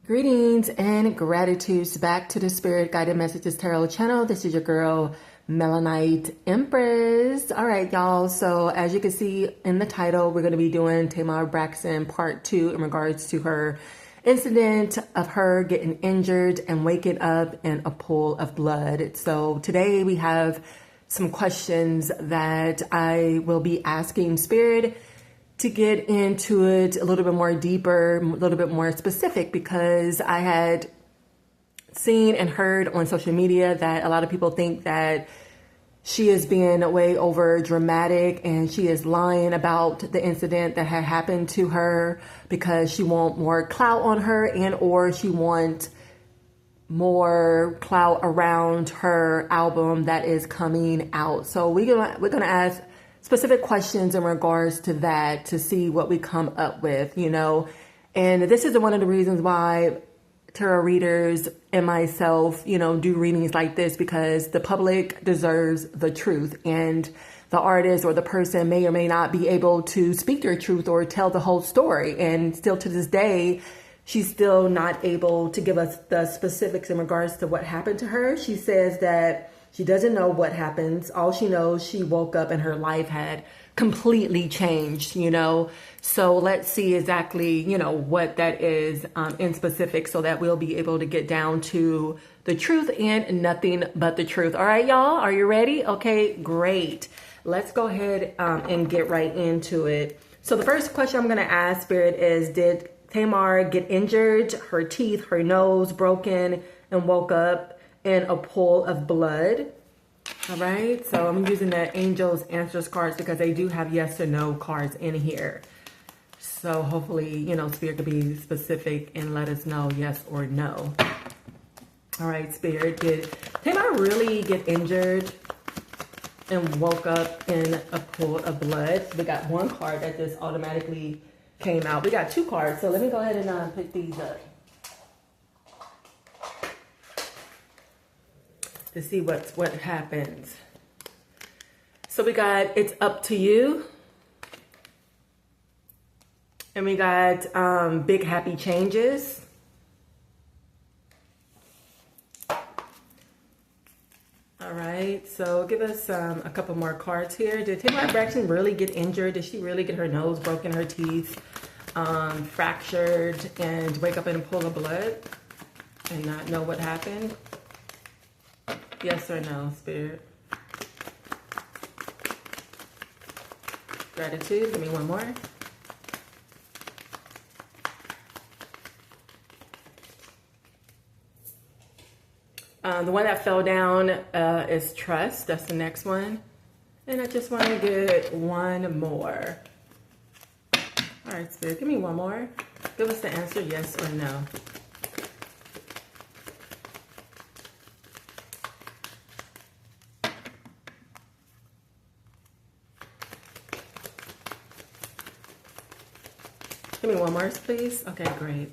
Greetings and gratitudes back to the Spirit Guided Messages Tarot channel. This is your girl, Melanite Empress. All right, y'all. So as you can see in the title, we're going to be doing Tamar Braxton part 2 in regards to her incident of her getting injured and waking up in a pool of blood. So today we have some questions that I will be asking Spirit to get into it a little bit more deeper, a little bit more specific, because I had seen and heard on social media that a lot of people think that she is being way over dramatic and she is lying about the incident that had happened to her because she want more clout on her and or she want more clout around her album that is coming out. So we're gonna ask specific questions in regards to that to see what we come up with, you know. And this is one of the reasons why tarot readers and myself, you know, do readings like this, because the public deserves the truth, and the artist or the person may or may not be able to speak their truth or tell the whole story. And still to this day, she's still not able to give us the specifics in regards to what happened to her. She says that she doesn't know what happens. All she knows, she woke up and her life had completely changed, you know. So let's see exactly, you know, what that is in specific, so that we'll be able to get down to the truth and nothing but the truth. All right, y'all, are you ready? Okay, great. Let's go ahead and get right into it. So the first question I'm going to ask Spirit is, did Tamar get injured, her teeth, her nose broken, and woke up in a pool of blood? All right, so I'm using the Angels Answers cards because they do have yes or no cards in here. So hopefully, you know, Spirit could be specific and let us know yes or no. All right, Spirit, did Tamar really get injured and woke up in a pool of blood? We got one card that just automatically came out. We got two cards, so let me go ahead and pick these up to see what happens. So we got It's Up to You. And we got Big Happy Changes. All right, so give us a couple more cards here. Did Tamar Braxton really get injured? Did she really get her nose broken, her teeth fractured, and wake up in a pool of blood and not know what happened? Yes or no, Spirit? Gratitude. Give me one more. The one that fell down is Trust. That's the next one. And I just want to get one more. All right, Spirit, give me one more. Give us the answer, yes or no. Give me one more, please. Okay, great.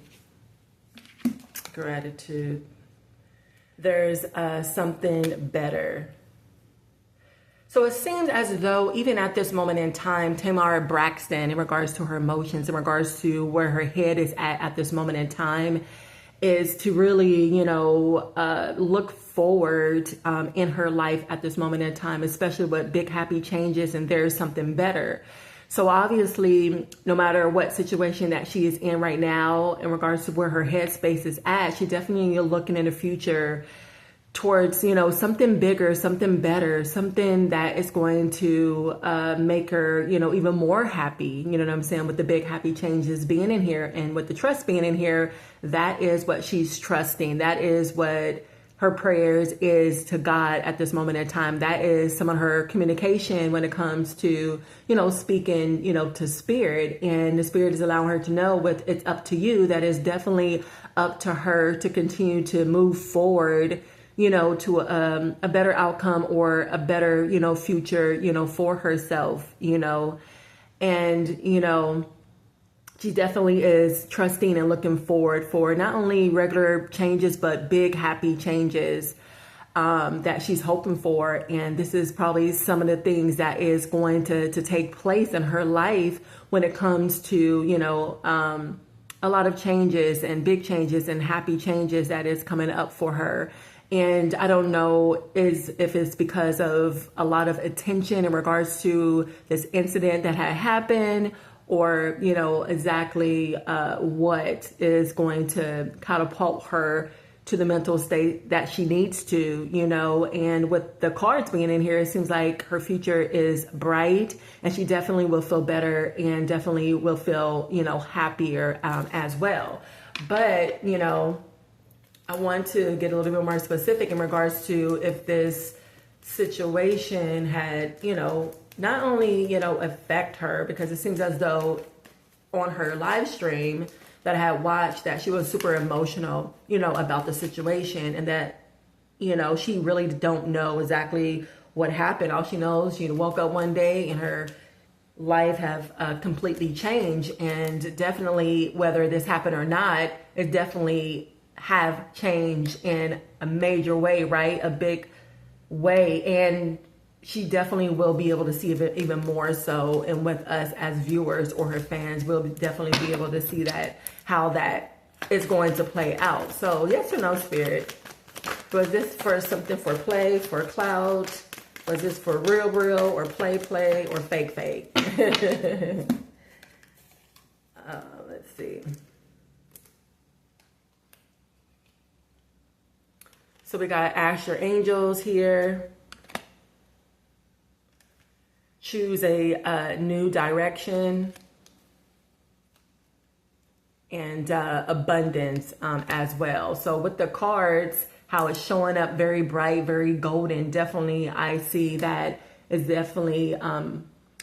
Gratitude. There's something better. So it seems as though even at this moment in time, Tamar Braxton, in regards to her emotions, in regards to where her head is at this moment in time, is to really, you know, look forward in her life at this moment in time, especially with big happy changes, and there's something better. So obviously, no matter what situation that she is in right now, in regards to where her headspace is at, she definitely is looking in the future towards, you know, something bigger, something better, something that is going to make her, you know, even more happy. You know what I'm saying? With the big happy changes being in here and with the trust being in here, that is what she's trusting. That is what her prayers is to God at this moment in time. That is some of her communication when it comes to, you know, speaking, you know, to Spirit. And the Spirit is allowing her to know with It's Up to You, that is definitely up to her to continue to move forward, you know, to a better outcome or a better, you know, future, you know, for herself, you know. And, you know, she definitely is trusting and looking forward for not only regular changes, but big happy changes that she's hoping for. And this is probably some of the things that is going to take place in her life when it comes to, you know, a lot of changes and big changes and happy changes that is coming up for her. And I don't know if it's because of a lot of attention in regards to this incident that had happened, or, you know, exactly what is going to catapult her to the mental state that she needs to, you know. And with the cards being in here, it seems like her future is bright, and she definitely will feel better and definitely will feel, you know, happier as well. But, you know, I want to get a little bit more specific in regards to if this situation had, you know, not only, you know, affect her, because it seems as though on her live stream that I had watched that she was super emotional, you know, about the situation, and that, you know, she really don't know exactly what happened. All she knows, she woke up one day and her life have completely changed, and definitely whether this happened or not, it definitely have changed in a major way, right? A big way. And she definitely will be able to see it even more so. And with us as viewers or her fans, we'll definitely be able to see that, how that is going to play out. So yes or no, Spirit? Was this for something for play, for clout? Was this for real, or play, or fake? Let's see. So we got ask your angels here. Choose a new direction. And abundance as well. So with the cards, how it's showing up very bright, very golden. Definitely, I see that is definitely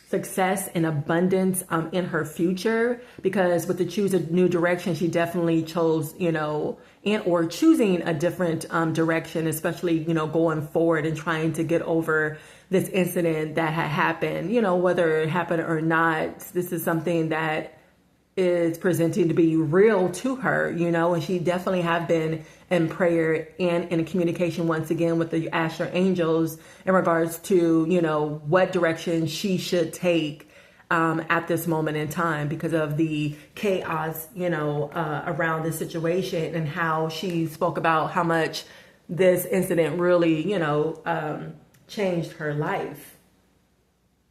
success and abundance in her future, because with the choose a new direction, she definitely chose, you know, and or choosing a different direction, especially, you know, going forward and trying to get over this incident that had happened, you know, whether it happened or not. This is something that is presenting to be real to her, you know, and she definitely have been in prayer and in communication once again with the Astro Angels in regards to, you know, what direction she should take at this moment in time, because of the chaos, you know, around the situation, and how she spoke about how much this incident really, you know, changed her life.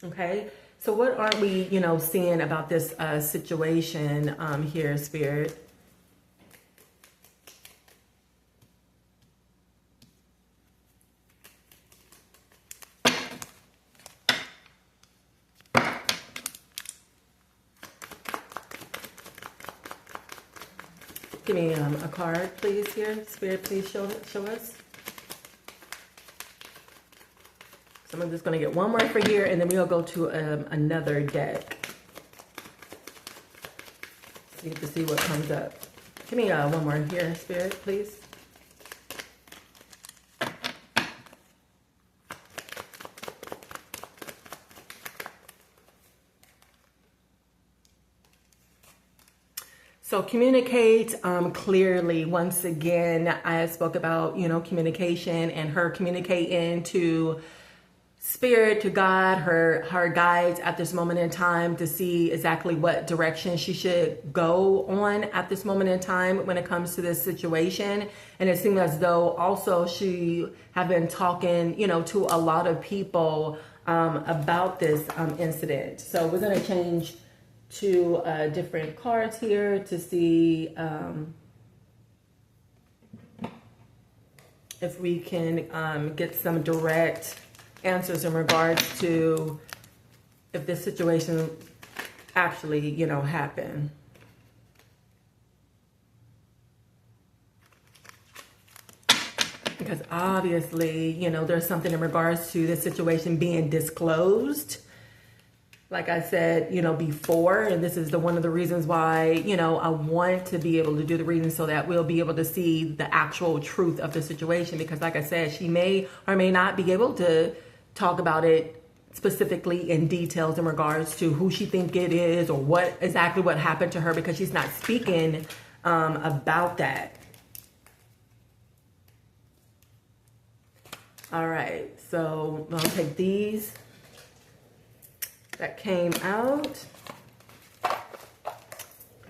Okay. So what are we, you know, seeing about this situation here, Spirit? Give me a card, please, here. Spirit, please show us. So I'm just going to get one more for here, and then we'll go to another deck. To see what comes up. Give me one more here, Spirit, please. So communicate clearly. Once again, I spoke about, you know, communication and her communicating to Spirit, to God, her guides at this moment in time, to see exactly what direction she should go on at this moment in time when it comes to this situation. And it seems as though also she have been talking, you know, to a lot of people about this incident. So we're going to change to different cards here to see if we can get some direct answers in regards to if this situation actually, you know, happened. Because obviously, you know, there's something in regards to this situation being disclosed. Like I said, you know, before, and this is one of the reasons why, you know, I want to be able to do the reading so that we'll be able to see the actual truth of the situation. Because like I said, she may or may not be able to talk about it specifically in details in regards to who she think it is or what exactly what happened to her, because she's not speaking about that. All right, so I'll take these that came out.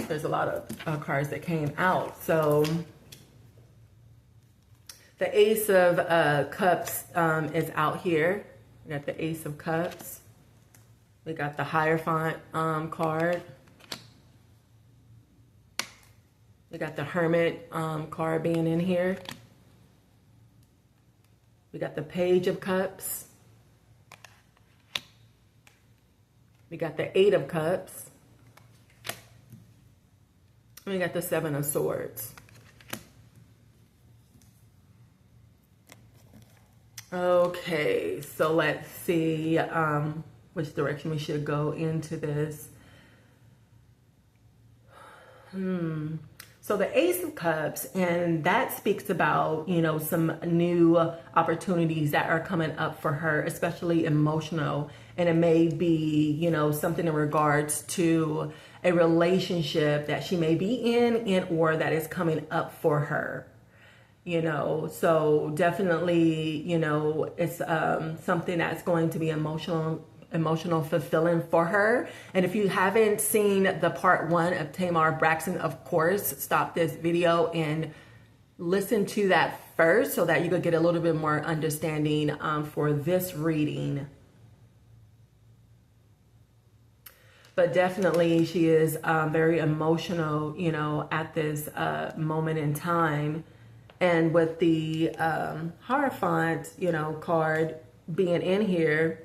there's a lot of cards that came out. So the Ace of Cups is out here. We got the Ace of Cups. We got the Hierophant card. We got the Hermit card being in here. We got the Page of Cups. We got the Eight of Cups. And we got the Seven of Swords. Okay, so let's see which direction we should go into this. So the Ace of Cups, and that speaks about, you know, some new opportunities that are coming up for her, especially emotional. And it may be, you know, something in regards to a relationship that she may be in or that is coming up for her. You know, so definitely, you know, it's something that's going to be emotional, fulfilling for her. And if you haven't seen the part 1 of Tamar Braxton, of course, stop this video and listen to that first so that you could get a little bit more understanding for this reading. But definitely she is very emotional, you know, at this moment in time. And with the Hierophant, you know, card being in here,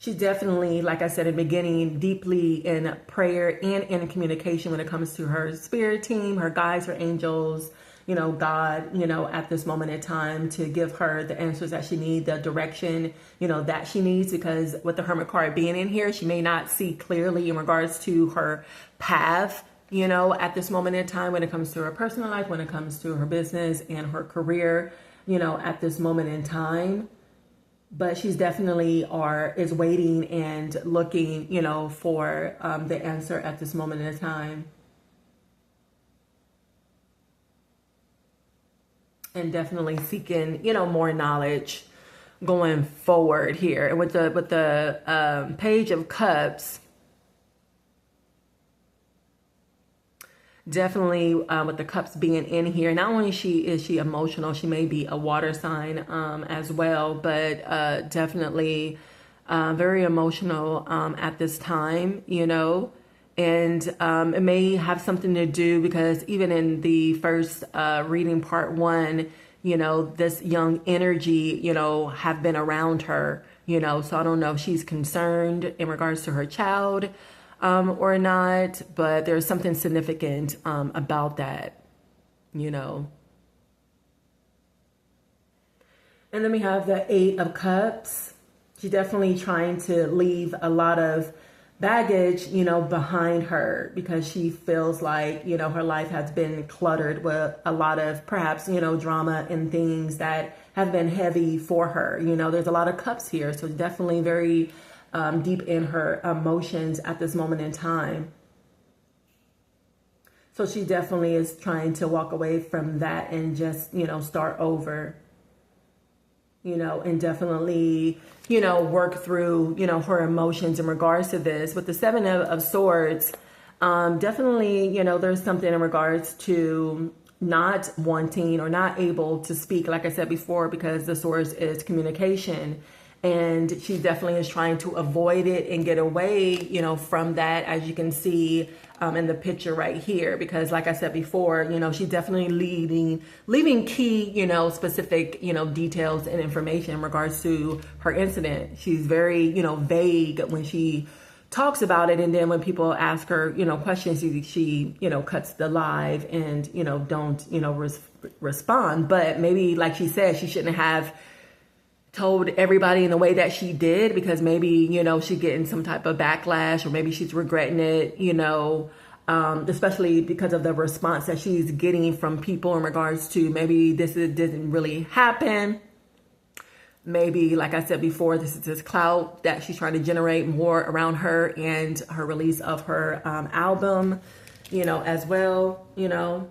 she's definitely, like I said in the beginning, deeply in prayer and in communication when it comes to her spirit team, her guides, her angels, you know, God, you know, at this moment in time to give her the answers that she needs, the direction, you know, that she needs. Because with the Hermit card being in here, she may not see clearly in regards to her path, you know, at this moment in time when it comes to her personal life, when it comes to her business and her career, you know, at this moment in time. But she's definitely is waiting and looking, you know, for the answer at this moment in time. And definitely seeking, you know, more knowledge going forward here. And with the Page of Cups, definitely with the cups being in here, not only is she emotional, she may be a water sign as well, but definitely very emotional at this time, you know. And it may have something to do because even in the first reading, part 1, you know, this young energy, you know, have been around her, you know. So I don't know if she's concerned in regards to her child or not, but there's something significant about that, you know. And then we have the Eight of Cups. She's definitely trying to leave a lot of baggage, you know, behind her because she feels like, you know, her life has been cluttered with a lot of perhaps, you know, drama and things that have been heavy for her. You know, there's a lot of cups here, so definitely very deep in her emotions at this moment in time. So she definitely is trying to walk away from that and just, you know, start over, you know, and definitely, you know, work through, you know, her emotions in regards to this. With the Seven of Swords, definitely, you know, there's something in regards to not wanting or not able to speak, like I said before, because the Swords is communication. And she definitely is trying to avoid it and get away, you know, from that, as you can see in the picture right here. Because like I said before, you know, she's definitely leaving key, you know, specific, you know, details and information in regards to her incident. She's very, you know, vague when she talks about it. And then when people ask her, you know, questions, she you know, cuts the live and, you know, don't, you know, respond. But maybe, like she said, she shouldn't have told everybody in the way that she did, because maybe, you know, she's getting some type of backlash, or maybe she's regretting it, you know, especially because of the response that she's getting from people in regards to maybe didn't really happen. Maybe, like I said before, this is this clout that she's trying to generate more around her and her release of her album, you know, as well, you know.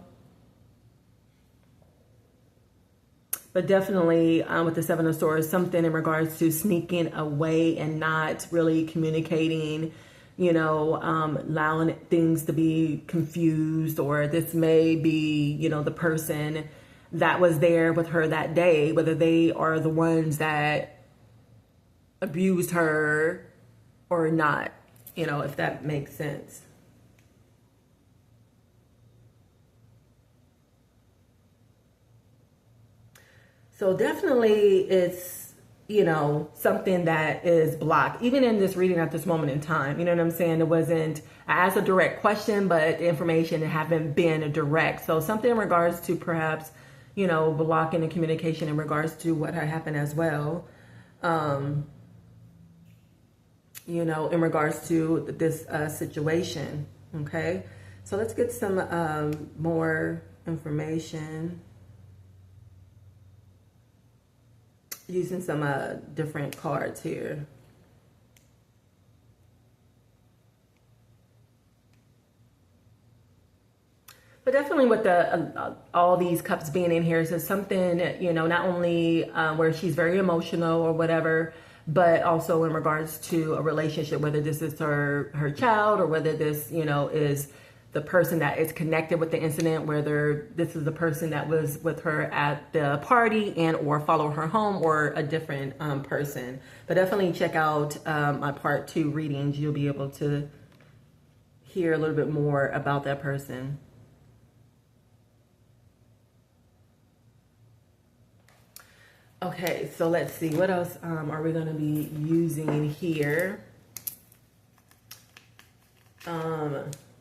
But definitely with the Seven of Swords, something in regards to sneaking away and not really communicating, you know, allowing things to be confused, or this may be, you know, the person that was there with her that day, whether they are the ones that abused her or not, you know, if that makes sense. So definitely it's, you know, something that is blocked, even in this reading at this moment in time. You know what I'm saying? It wasn't, I asked a direct question, but the information haven't been direct. So something in regards to perhaps, you know, blocking the communication in regards to what had happened as well. You know, in regards to this situation. Okay. So let's get some more information. Using some different cards here. But definitely with the all these cups being in here, so something, you know, not only where she's very emotional or whatever, but also in regards to a relationship, whether this is her child or whether this, you know, is the person that is connected with the incident, whether this is the person that was with her at the party and or follow her home, or a different person. But definitely check out my part 2 readings. You'll be able to hear a little bit more about that person. Okay, so let's see, what else are we going to be using here?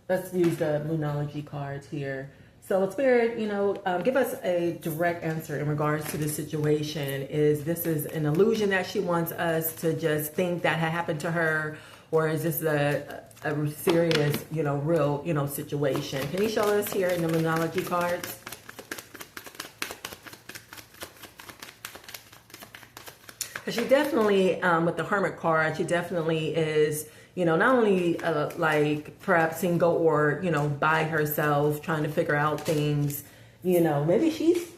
Let's use the Moonology cards here. So Spirit, you know, give us a direct answer in regards to the situation. Is this is an illusion that she wants us to just think that had happened to her? Or is this a serious, you know, real, you know, situation? Can you show us here in the Moonology cards? Because she definitely, with the Hermit card, she definitely is, you know, not only like perhaps single or, you know, by herself trying to figure out things, you know, maybe she's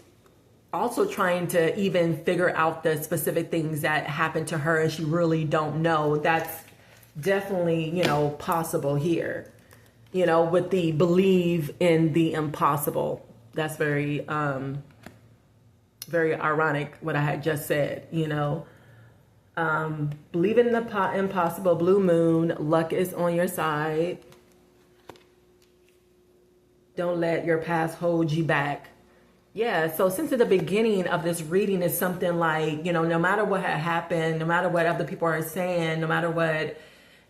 also trying to even figure out the specific things that happened to her and she really don't know. That's definitely, you know, possible here, you know, with the believe in the impossible. That's very, very ironic what I had just said, you know. Believe in the impossible, blue moon, luck is on your side. Don't let your past hold you back. Yeah, so since at the beginning of this reading is something like, you know, no matter what had happened, no matter what other people are saying, no matter what,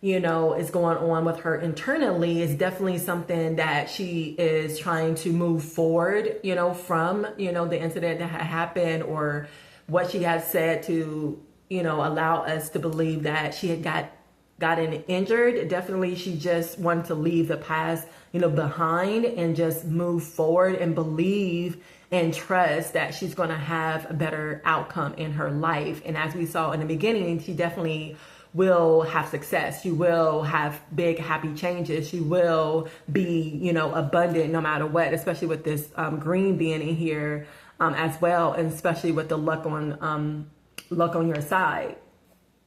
you know, is going on with her internally, is definitely something that she is trying to move forward, you know, from, you know, the incident that had happened or what she had said to, you know, allow us to believe that she had gotten injured. Definitely she just wanted to leave the past, you know, behind and just move forward and believe and trust that she's going to have a better outcome in her life. And as we saw in the beginning, she definitely will have success. She will have big, happy changes. She will be, you know, abundant no matter what, especially with this green being in here as well. And especially with the luck on your side,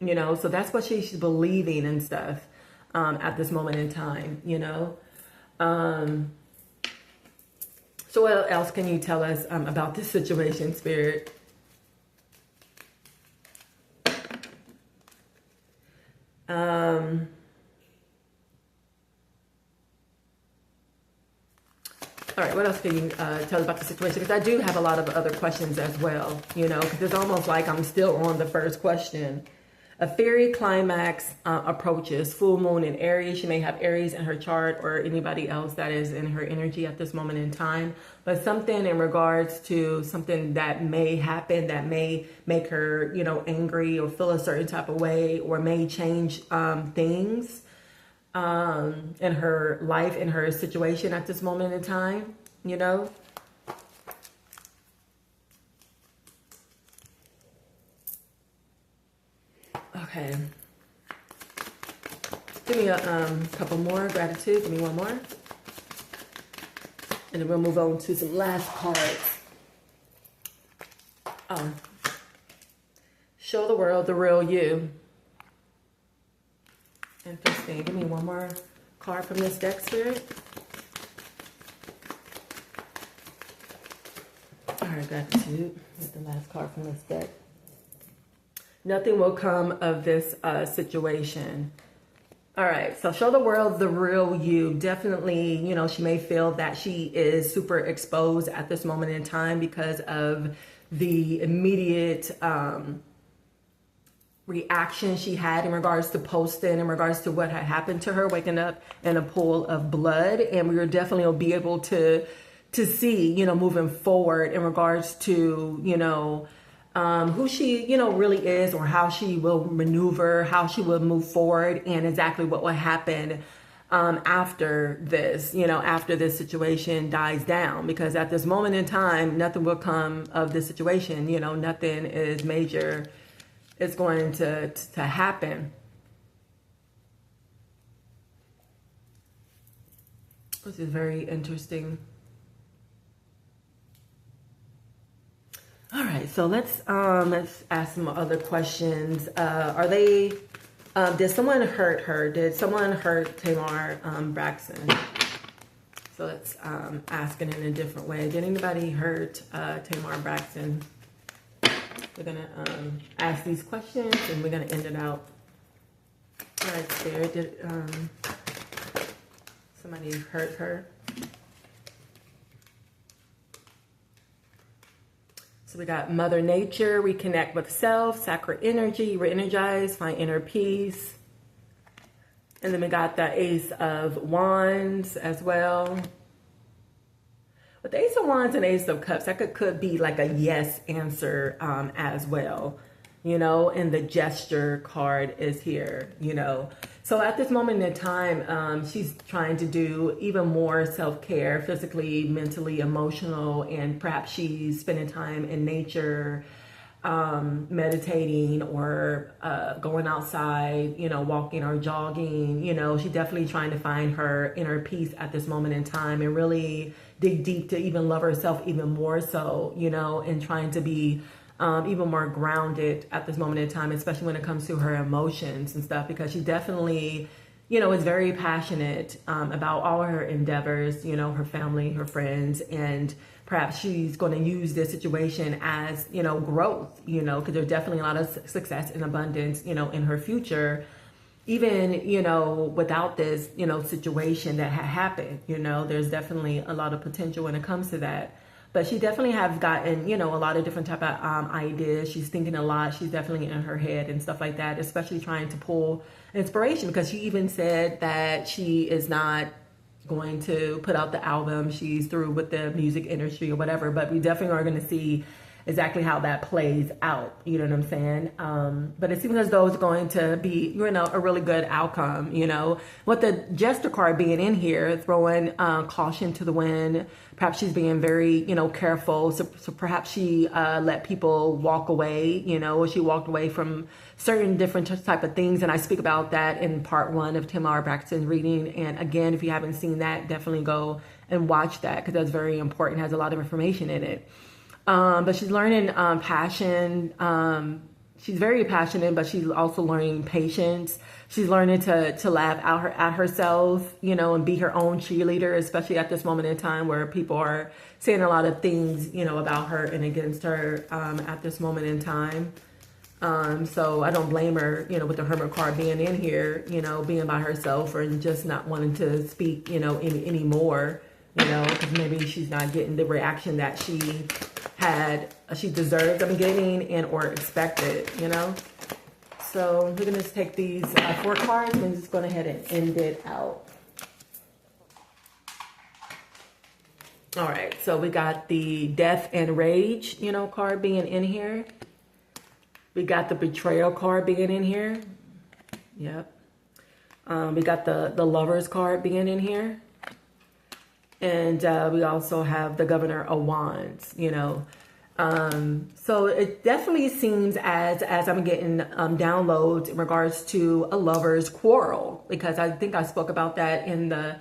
you know, so that's what she's believing and stuff at this moment in time, you know. So what else can you tell us about this situation, Spirit? All right, what else can you tell us about the situation? Because I do have a lot of other questions as well, you know, because it's almost like I'm still on the first question. A fairy climax approaches, full moon in Aries. She may have Aries in her chart or anybody else that is in her energy at this moment in time. But something in regards to something that may happen that may make her, you know, angry or feel a certain type of way, or may change things in her life, in her situation at this moment in time, you know. Okay. Give me a couple more. Gratitude. Give me one more. And then we'll move on to some last cards. Show the world the real you. Interesting. interesting. Give me one more card from this deck, Spirit. All right, gratitude. Get the last card from this deck. Nothing will come of this situation. All right, so show the world the real you. Definitely, you know, she may feel that she is super exposed at this moment in time because of the immediate reaction she had in regards to posting, in regards to what had happened to her, waking up in a pool of blood. And we will definitely be able to see, you know, moving forward in regards to, you know, who she, you know, really is, or how she will maneuver, how she will move forward, and exactly what will happen after this, you know, after this situation dies down. Because at this moment in time, nothing will come of this situation. You know, nothing is major is going to happen. This is very interesting. All right, so let's ask some other questions. Did someone hurt her? Did someone hurt Tamar Braxton? So let's ask it in a different way. Did anybody hurt Tamar Braxton? We're gonna ask these questions and we're gonna end it out. All right, Spirit, did somebody hurt her? So we got Mother Nature, reconnect with self, sacred energy, re-energize, find inner peace. And then we got the Ace of Wands as well. With the Ace of Wands and Ace of Cups, that could be like a yes answer as well, you know, and the gesture card is here, you know. So at this moment in time, she's trying to do even more self-care, physically, mentally, emotional, and perhaps she's spending time in nature, meditating, or going outside, you know, walking or jogging. You know, she's definitely trying to find her inner peace at this moment in time and really dig deep to even love herself even more so, you know, and trying to be even more grounded at this moment in time, especially when it comes to her emotions and stuff, because she definitely, you know, is very passionate about all her endeavors, you know, her family, her friends, and perhaps she's going to use this situation as, you know, growth, you know, because there's definitely a lot of success and abundance, you know, in her future, even, you know, without this, you know, situation that had happened. You know, there's definitely a lot of potential when it comes to that. But she definitely have gotten, you know, a lot of different type of ideas. She's thinking a lot. She's definitely in her head and stuff like that, especially trying to pull inspiration, because she even said that she is not going to put out the album. She's through with the music industry or whatever, but we definitely are going to see exactly how that plays out. You know what I'm saying? But it seems as though it's going to be, you know, a really good outcome, you know, with the Jester card being in here, throwing caution to the wind. Perhaps she's being very, you know, careful. So perhaps she let people walk away, you know, or she walked away from certain different type of things. And I speak about that in part 1 of Tamar Braxton's reading. And again, if you haven't seen that, definitely go and watch that, because that's very important. It has a lot of information in it. But she's learning passion. She's very passionate, but she's also learning patience. She's learning to laugh at herself, you know, and be her own cheerleader, especially at this moment in time where people are saying a lot of things, you know, about her and against her at this moment in time. So I don't blame her, you know, with the Hermit card being in here, you know, being by herself or just not wanting to speak, you know, anymore, you know, because maybe she's not getting the reaction that she deserved, getting and or expected, you know. So we're gonna just take these 4 cards and just go ahead and end it out. All right, so we got the Death and Rage, you know, card being in here. We got the Betrayal card being in here. Yep. We got the Lovers card being in here. And we also have the Governor of Wands, you know. So it definitely seems as I'm getting downloads in regards to a lover's quarrel, because I think I spoke about that in the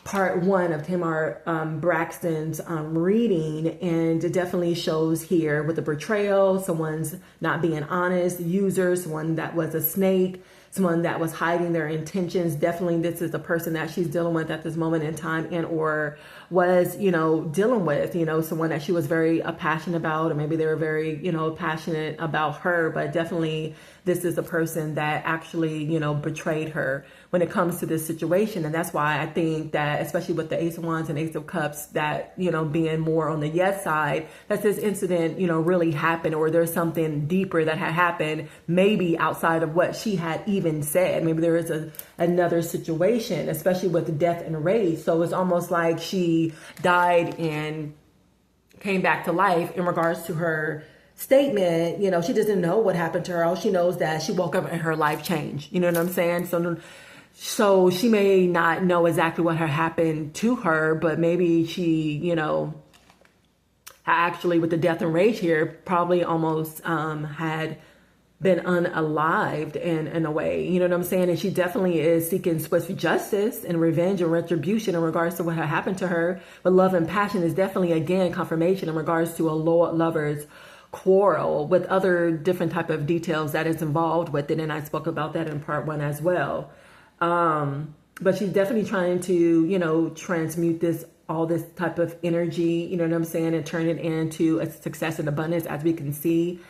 part 1 of Tamar Braxton's reading, and it definitely shows here with the betrayal, someone's not being honest, user, someone that was a snake, someone that was hiding their intentions. Definitely this is the person that she's dealing with at this moment in time, and or was, dealing with, someone that she was very passionate about, or maybe they were very, passionate about her, but definitely this is the person that actually, betrayed her when it comes to this situation. And that's why I think that, especially with the Ace of Wands and Ace of Cups, that, being more on the yes side, that this incident, really happened, or there's something deeper that had happened, maybe outside of what she had even said. Maybe there is another situation, especially with the death and rage. So it's almost like she died and came back to life in regards to her statement. She doesn't know what happened to her. All she knows that she woke up and her life changed. You know what I'm saying? So she may not know exactly what had happened to her, but maybe she, actually with the death and rage here, probably almost had been unalived in a way, you know what I'm saying? And she definitely is seeking swift justice and revenge and retribution in regards to what had happened to her. But love and passion is definitely, again, confirmation in regards to a lover's quarrel with other different type of details that is involved with it. And I spoke about that in part 1 as well. But she's definitely trying to, transmute all this type of energy, you know what I'm saying, and turn it into a success and abundance, as we can see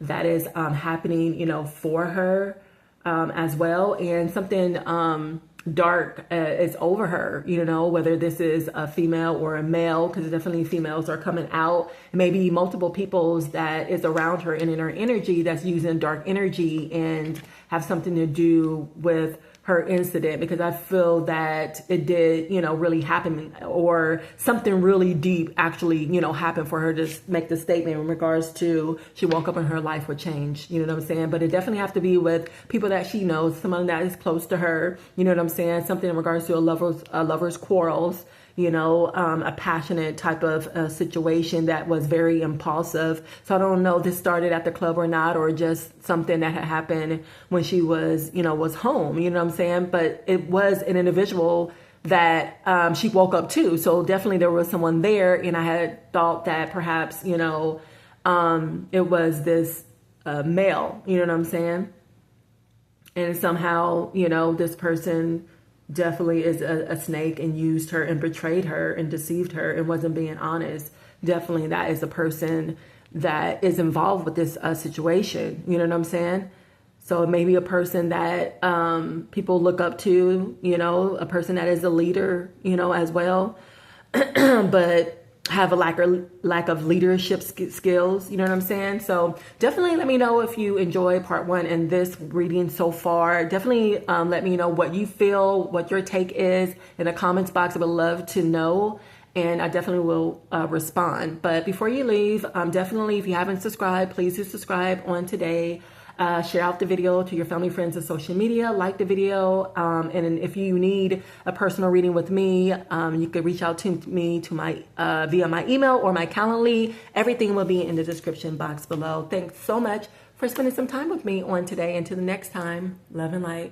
that is happening, for her as well. And something dark is over her, whether this is a female or a male, because definitely females are coming out. Maybe multiple peoples that is around her and in her energy that's using dark energy and have something to do with her incident, because I feel that it did, really happen, or something really deep actually, happened for her to make the statement in regards to she woke up and her life would change. You know what I'm saying? But it definitely have to be with people that she knows, someone that is close to her. You know what I'm saying? Something in regards to a lover's quarrels. A passionate type of situation that was very impulsive. So I don't know if this started at the club or not, or just something that had happened when she was, was home, you know what I'm saying? But it was an individual that she woke up to. So definitely there was someone there, and I had thought that perhaps, it was this male, you know what I'm saying? And somehow, this person definitely is a snake and used her and betrayed her and deceived her and wasn't being honest. Definitely that is a person that is involved with this situation. You know what I'm saying? So maybe a person that people look up to, a person that is a leader, as well, but have a lack of leadership skills. You know what I'm saying? So definitely let me know if you enjoy part 1 in this reading so far. Definitely let me know what you feel, what your take is in the comments box. I would love to know, and I definitely will respond. But before you leave, definitely, if you haven't subscribed, please do subscribe on today. Share out the video to your family, friends, and social media. Like the video. And if you need a personal reading with me, you could reach out to me via my email or my Calendly. Everything will be in the description box below. Thanks so much for spending some time with me on today. Until the next time, love and light.